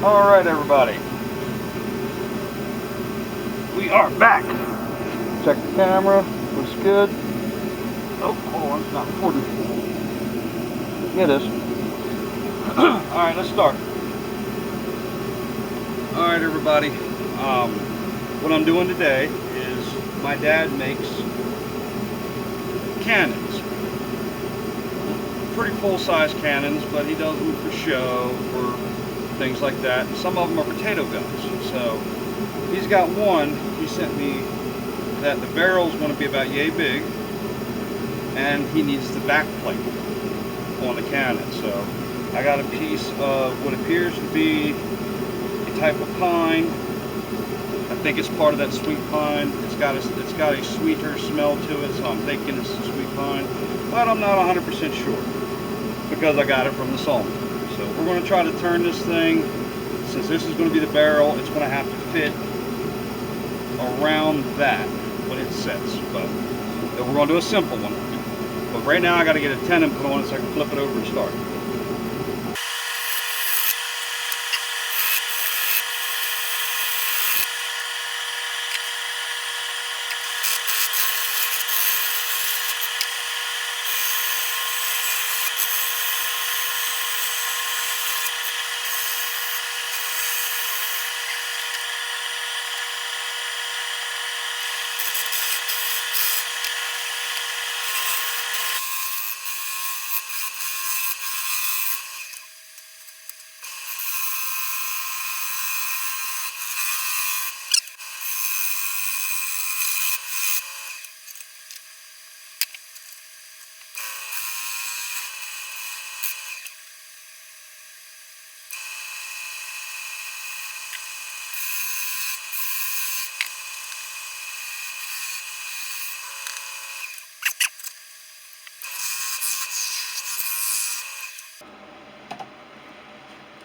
Alright everybody, we are back. Check the camera, looks good. Oh, hold on, it's not recording. Yeah, it is. Alright, let's start. Alright everybody, what I'm doing today is my dad makes cannons. Pretty full-size cannons, but he does them for show, for things like that. Some of them are potato guns. So he's got one, he sent me, that the barrel's going to be about yay big, and he needs the back plate on the cannon. So I got a piece of what appears to be a type of pine. I think it's part of that sweet pine. It's got a sweeter smell to it, so I'm thinking it's a sweet pine, but I'm not 100% sure because I got it from the sawmill. So we're going to try to turn this thing. Since this is going to be the barrel, it's going to have to fit around that when it sets. But we're going to do a simple one. But right now I got to get a tenon put on it so I can flip it over and start.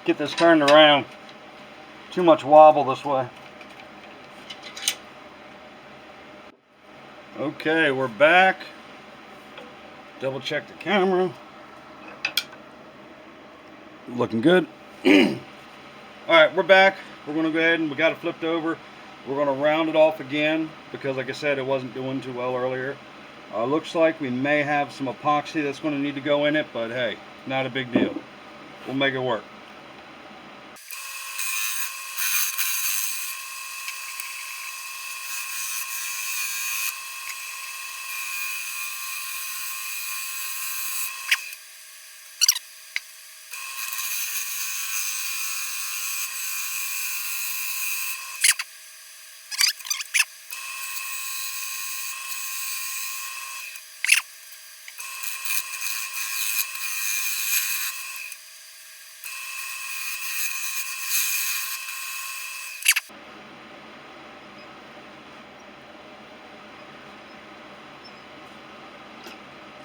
Get this turned around. Too much wobble this way. Okay, we're back. Double check the camera. Looking good. Alright, we're back. We're going to go ahead and we got it flipped over. We're going to round it off again because, like I said, it wasn't doing too well earlier. Looks like we may have some epoxy that's going to need to go in it, but hey, not a big deal. We'll make it work.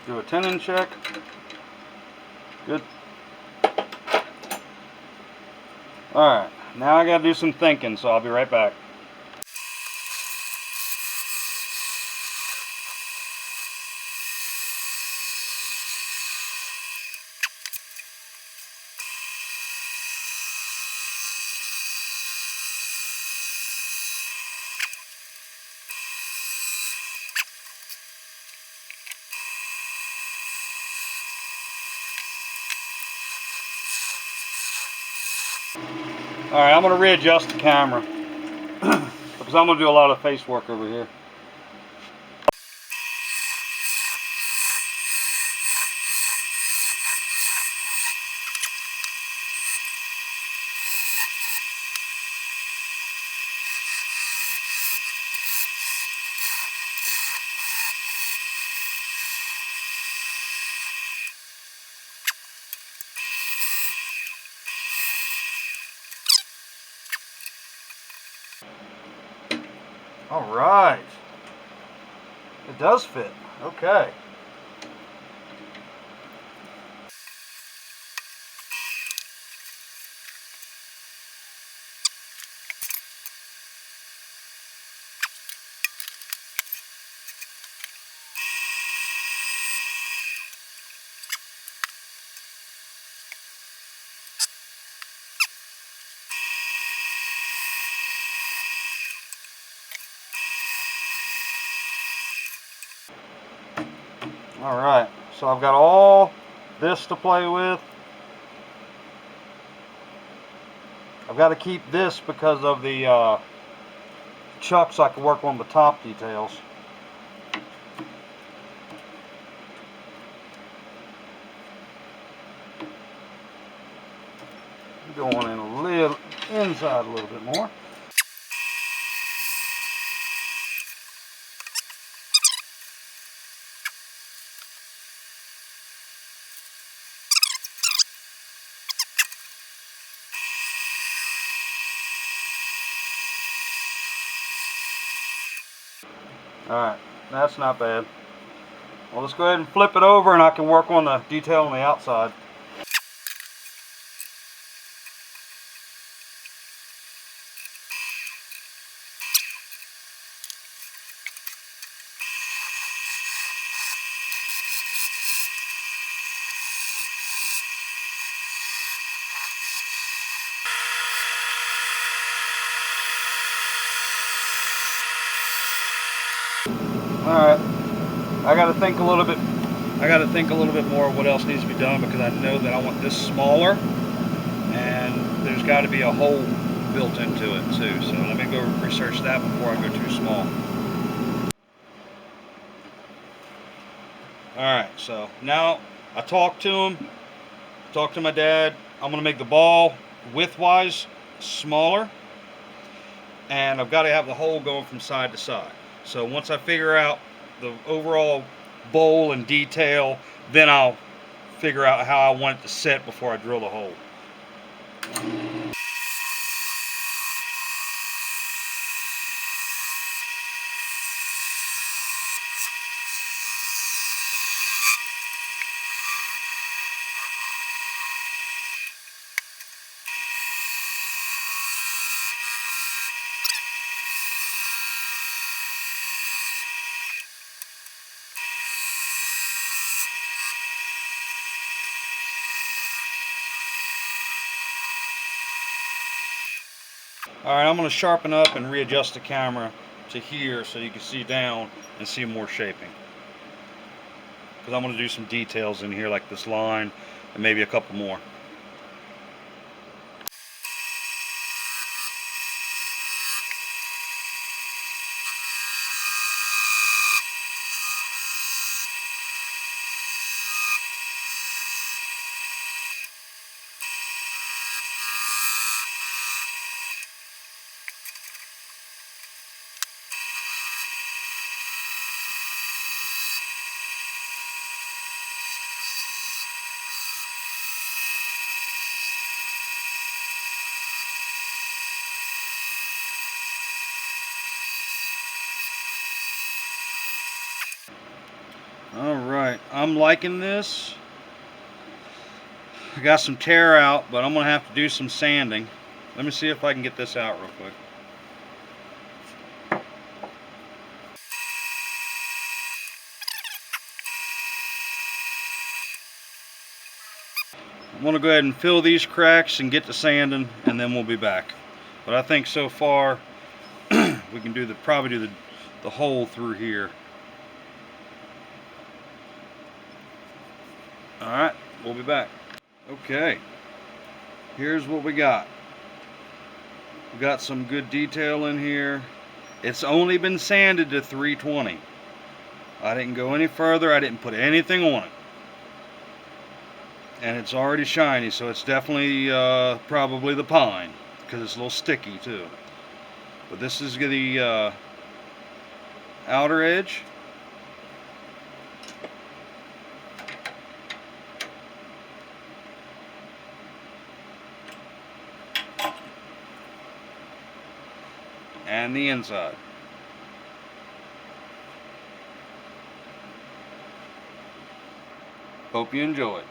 Do a tenon check. Good. Alright, now I gotta do some thinking, so I'll be right back. Alright, I'm going to readjust the camera because I'm going to do a lot of face work over here. All right. It does fit. Okay. Alright, so I've got all this to play with. I've got to keep this because of the chucks so I can work on the top details. Going in a little inside a little bit more. Alright, that's not bad. Well, let's go ahead and flip it over and I can work on the detail on the outside. Alright, I gotta think a little bit more of what else needs to be done, because I know that I want this smaller and there's got to be a hole built into it too. So let me go research that before I go too small. Alright, so now I talked to my dad. I'm gonna make the ball width-wise smaller, and I've got to have the hole going from side to side. So once I figure out the overall bowl and detail, then I'll figure out how I want it to sit before I drill the hole. Alright, I'm going to sharpen up and readjust the camera to here so you can see down and see more shaping. Because I'm going to do some details in here, like this line and maybe a couple more. Alright, I'm liking this. I got some tear out, but I'm going to have to do some sanding. Let me see if I can get this out real quick. I'm going to go ahead and fill these cracks and get to sanding, and then we'll be back. But I think so far we can probably do the hole through here. Alright, we'll be back. Okay, here's what we got. We got some good detail in here. It's only been sanded to 320. I didn't go any further. I didn't put anything on it. And it's already shiny, so it's definitely probably the pine, because it's a little sticky too. But this is the outer edge. And the inside. Hope you enjoy it.